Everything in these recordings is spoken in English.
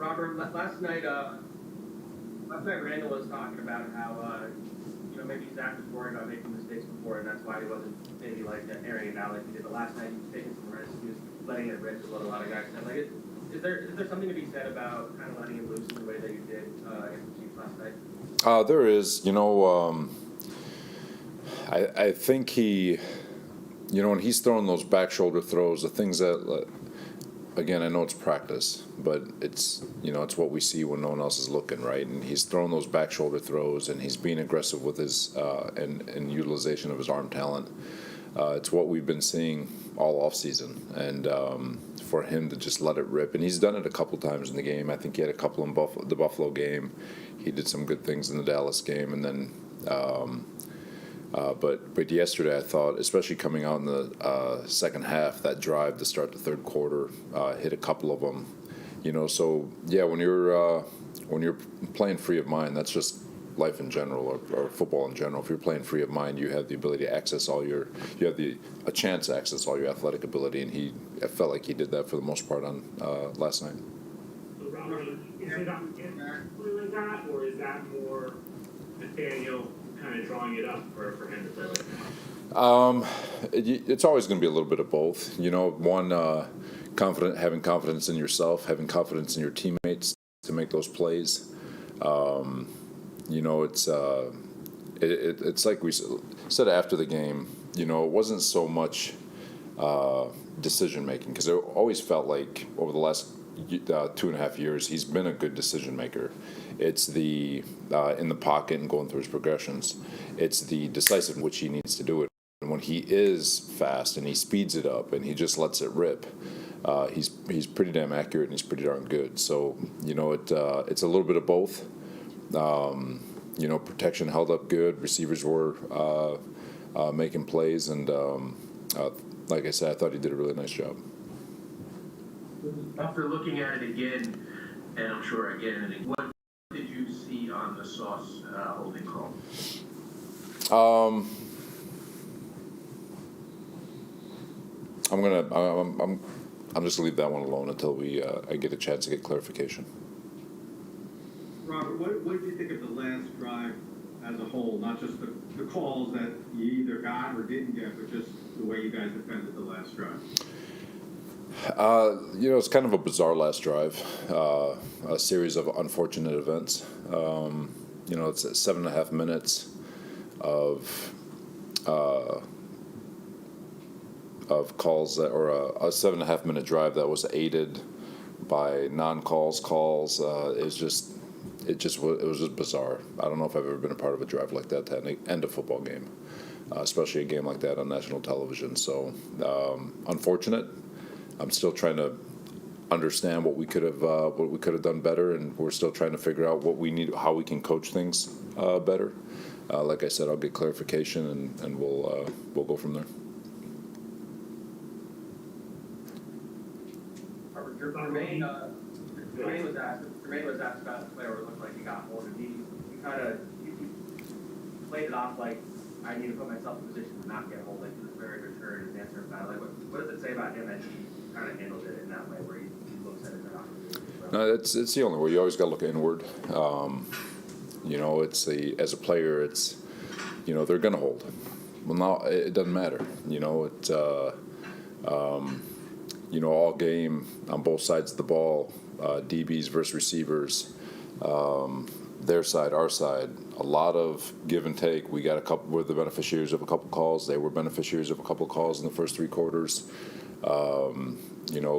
Robert, last night Randall was talking about how maybe Zach was worried about making mistakes before, and that's why he wasn't maybe like airing it out like he did. But last night he was taking some risks. He was letting it rip, is what a lot of guys said. Like, is there something to be said about kind of letting him loose in the way that you did against the Chiefs last night? There is. I think he, when he's throwing those back shoulder throws, the things that, again, I know it's practice, but it's what we see when no one else is looking, right? And he's throwing those back shoulder throws, and he's being aggressive with his and utilization of his arm talent. It's what we've been seeing all off season, and for him to just let it rip, and he's done it a couple times in the game. I think he had a couple in the Buffalo game. He did some good things in the Dallas game, and then. But yesterday, I thought, especially coming out in the second half, that drive to start the third quarter, hit a couple of them. So yeah, when you're playing free of mind, that's just life in general, or football in general. If you're playing free of mind, you have the ability to access a chance to access all your athletic ability, and I felt like he did that for the most part on last night. So Robert, is it like that, or is that more Nathaniel kind of drawing it up for him to play like that? It's always going to be a little bit of both. One, having confidence in yourself, having confidence in your teammates to make those plays. It's like we said after the game. It wasn't so much decision making, because it always felt like over the last 2.5 years he's been a good decision maker. It's the in the pocket and going through his progressions. It's the decisive in which he needs to do it. And when he is fast and he speeds it up and he just lets it rip, he's pretty damn accurate and he's pretty darn good. So it's a little bit of both. Protection held up good. Receivers were making plays, and like I said, I thought he did a really nice job. After looking at it again, and I'm sure again and again, what did you see on the Sauce holding call? I'm just gonna leave that one alone until I get a chance to get clarification. Robert, what did you think of the last drive as a whole? Not just the calls that you either got or didn't get, but just the way you guys defended the last drive. It's kind of a bizarre last drive, a series of unfortunate events. It's 7.5 minutes of calls or a 7.5 minute drive that was aided by non-calls. It was just bizarre. I don't know if I've ever been a part of a drive like that to end a football game, especially a game like that on national television. So unfortunate. I'm still trying to understand what we could have done better, and we're still trying to figure out what we need, how we can coach things better. Like I said, I'll get clarification, and we'll go from there. Jermaine was asked about the player where it looked like he got hold of. He played it off like, I need to put myself in a position to not get hold. Like, he was very mature in his answer about it. Like, what does it say about him that he kind of handled it in that way, where he looks at it as an opportunity? No, it's the only way. You always got to look inward. As a player, it's they're gonna hold. Well, now it doesn't matter. All game on both sides of the ball, DBs versus receivers, their side, our side, a lot of give and take. We're the beneficiaries of a couple calls. They were beneficiaries of a couple calls in the first 3 quarters.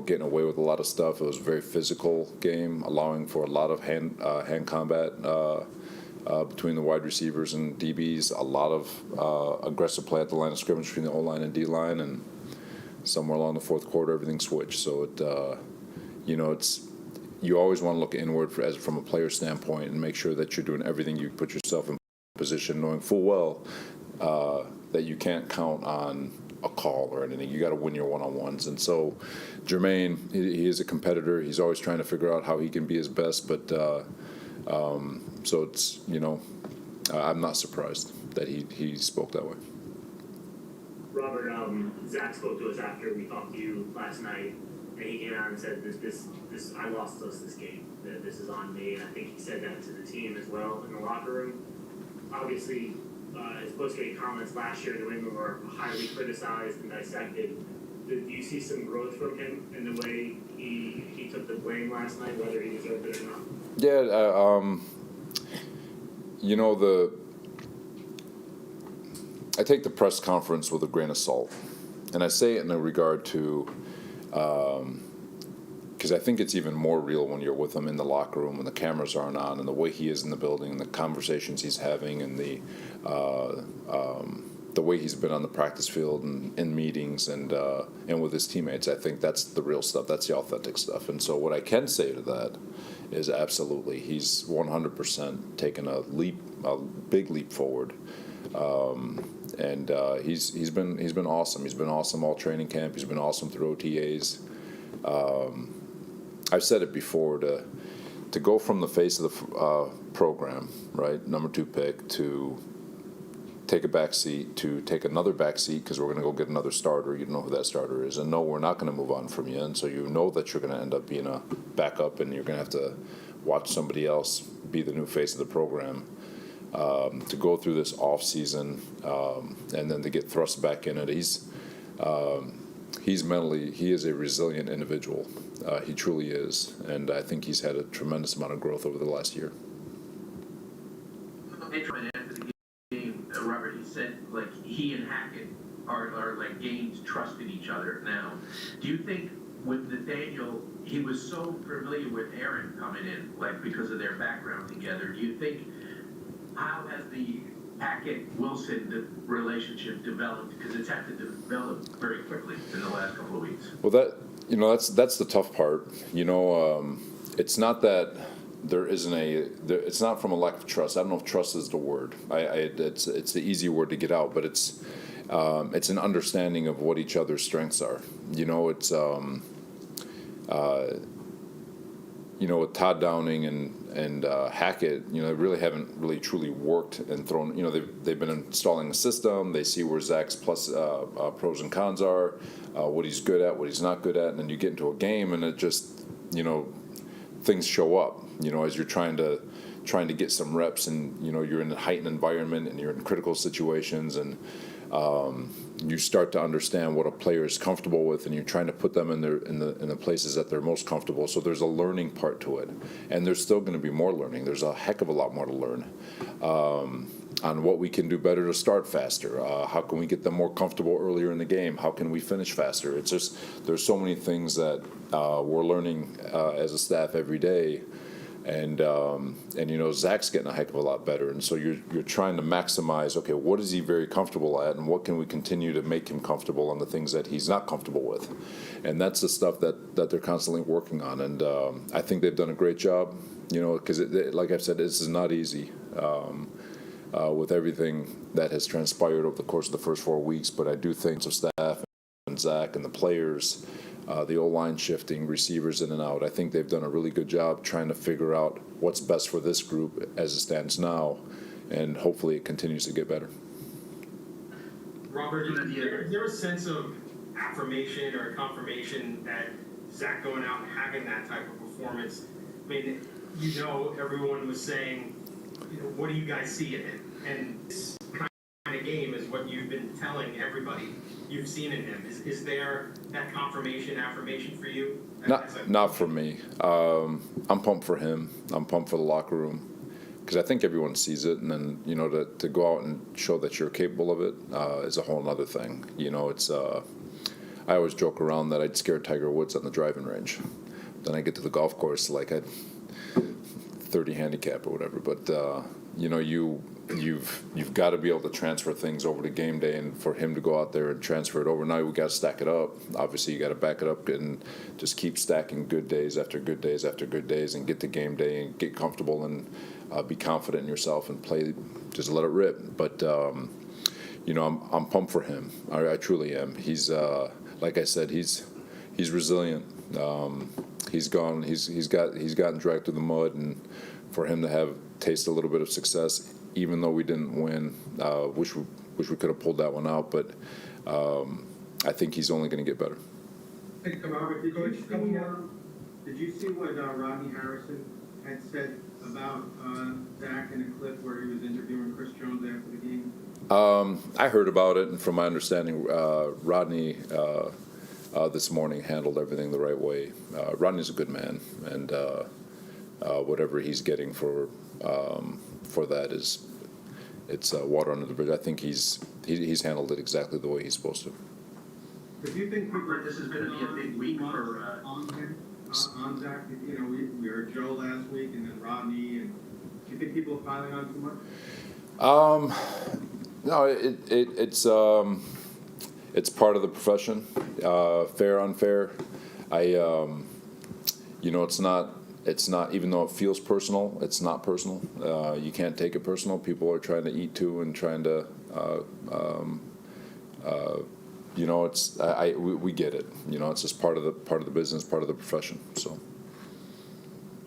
Getting away with a lot of stuff. It was a very physical game, allowing for a lot of hand combat between the wide receivers and DBs. A lot of aggressive play at the line of scrimmage between the O-line and D-line, and somewhere along the fourth quarter, everything switched. So you always want to look inward from a player standpoint and make sure that you're doing everything you put yourself in position, knowing full well that you can't count on a call or anything. You got to win your one-on-ones. And so Jermaine, he is a competitor. He's always trying to figure out how he can be his best. But so it's, I'm not surprised that he spoke that way. Robert, Zach spoke to us after we talked to you last night. and he came out and said, this, I lost us this game. That this is on me, and I think he said that to the team as well in the locker room. Obviously, his post-game comments last year in New England were highly criticized and dissected. Do you see some growth from him in the way he took the blame last night, whether he deserved it or not? Yeah, you know, I take the press conference with a grain of salt, and I say it in a regard to, because I think it's even more real when you're with him in the locker room when the cameras aren't on, and the way he is in the building, and the conversations he's having, and the way he's been on the practice field and in meetings and with his teammates. I think that's the real stuff. That's the authentic stuff. And so what I can say to that is absolutely he's 100% taken a big leap forward. And he's been awesome. He's been awesome all training camp. He's been awesome through OTAs. I've said it before, to go from the face of the program, right, number 2 pick, to take a back seat, to take another back seat because we're going to go get another starter. You don't know who that starter is, and no, we're not going to move on from you, and so you know that you're going to end up being a backup, and you're going to have to watch somebody else be the new face of the program. To go through this off season and then to get thrust back in it, he's mentally, he is a resilient individual. He truly is, and I think he's had a tremendous amount of growth over the last year. Robert, he said, like, he and Hackett are like gained trust in each other now. Do you think with Nathaniel, he was so familiar with Aaron coming in, like, because of their background together, do you think, how has the Hackett-Wilson relationship developed? Because it's had to develop very quickly in the last couple of weeks. Well, that's the tough part. It's not that there isn't it's not from a lack of trust. I don't know if trust is the word. It's the easy word to get out, but it's an understanding of what each other's strengths are. It's with Todd Downing and Hackett, they really haven't really truly worked and thrown. They've been installing a system. They see where Zach's pros and cons are, what he's good at, what he's not good at, and then you get into a game, and it just things show up. As you're trying to get some reps, and you're in a heightened environment, and you're in critical situations, and you start to understand what a player is comfortable with, and you're trying to put them in the places that they're most comfortable. So there's a learning part to it, and there's still going to be more learning. There's a heck of a lot more to learn on what we can do better to start faster. How can we get them more comfortable earlier in the game? How can we finish faster? It's just there's so many things that we're learning as a staff every day. And Zach's getting a heck of a lot better, and so you're trying to maximize. Okay, what is he very comfortable at, and what can we continue to make him comfortable on the things that he's not comfortable with, and that's the stuff that they're constantly working on. And I think they've done a great job. Because like I've said, this is not easy with everything that has transpired over the course of the first 4 weeks. But I do think of staff and Zach and the players. The O-line shifting, receivers in and out. I think they've done a really good job trying to figure out what's best for this group as it stands now, and hopefully it continues to get better. Robert, is there a sense of affirmation or confirmation that Zach going out and having that type of performance? I mean, everyone was saying, what do you guys see in it? And this kind of game is what you've been telling everybody you've seen in him. Is there that confirmation, affirmation for you? Not for me. I'm pumped for him. I'm pumped for the locker room because I think everyone sees it, and then to go out and show that you're capable of it is a whole other thing. It's I always joke around that I'd scare Tiger Woods on the driving range. Then I get to the golf course like I'd 30 handicap or whatever, but you've got to be able to transfer things over to game day, and for him to go out there and transfer it over. Now we got to stack it up. Obviously, you got to back it up and just keep stacking good days after good days after good days, and get to game day and get comfortable and be confident in yourself and play. Just let it rip. But I'm pumped for him. I truly am. He's like I said, he's resilient. He's gotten dragged through the mud, and for him to have tasted a little bit of success, even though we didn't win, wish we could have pulled that one out. But I think he's only going to get better. Robert, did you see what Rodney Harrison had said about Zach in a clip where he was interviewing Chris Jones after the game? I heard about it, and from my understanding, Rodney this morning handled everything the right way. Rodney's a good man, and whatever he's getting for that it's water under the bridge. I think he's handled it exactly the way he's supposed to. But do you think people Robert, this is going to be a big week for. on him, on Zach? You know, we heard Joe last week, and then Rodney, and do you think people are piling on too much? No, it's part of the profession, fair, unfair. It's not, even though it feels personal, it's not personal. You can't take it personal. People are trying to eat too and trying to, we get it. It's just part of the business, part of the profession. So.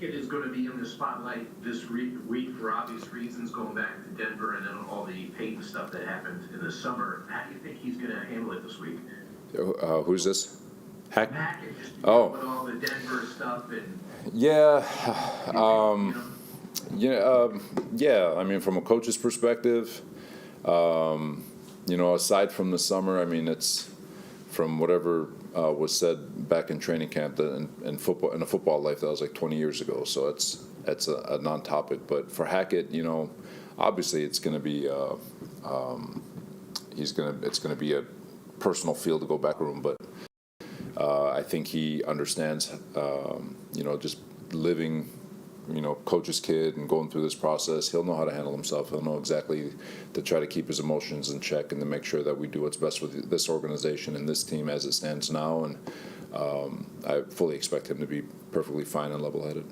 It is going to be in the spotlight this week for obvious reasons, going back to Denver and then all the Peyton stuff that happened in the summer. How do you think he's going to handle it this week? Who's this? Hackett, just with all the Denver stuff and. Yeah. Yeah. I mean, from a coach's perspective, aside from the summer, I mean, it's from whatever was said back in training camp that in football, in a football life, that was like 20 years ago. So it's a non-topic. But for Hackett, obviously it's going to be it's going to be a personal feel to go back room, but. I think he understands, just living, coach's kid and going through this process. He'll know how to handle himself. He'll know exactly to try to keep his emotions in check and to make sure that we do what's best with this organization and this team as it stands now. And I fully expect him to be perfectly fine and level-headed.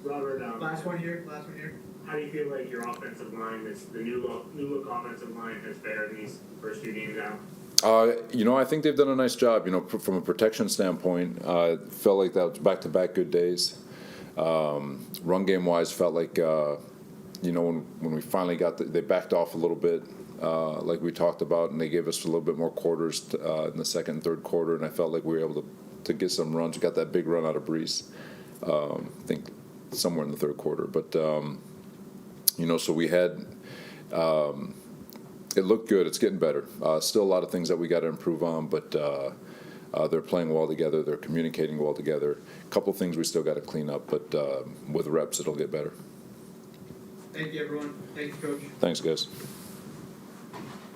Robert, Last one here. how do you feel like your offensive line, the new look offensive line, has fared these first few games out? I think they've done a nice job. From a protection standpoint, felt like that was back-to-back good days. Run game wise, felt like when we finally they backed off a little bit, like we talked about, and they gave us a little bit more quarters in the second and third quarter, and I felt like we were able to get some runs. We got that big run out of Brees, I think somewhere in the third quarter. But so we had. It looked good. It's getting better. Still a lot of things that we got to improve on, but they're playing well together. They're communicating well together. A couple things we still got to clean up, but with reps, it'll get better. Thank you, everyone. Thank you, Coach. Thanks, guys.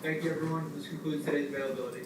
Thank you, everyone. This concludes today's availability.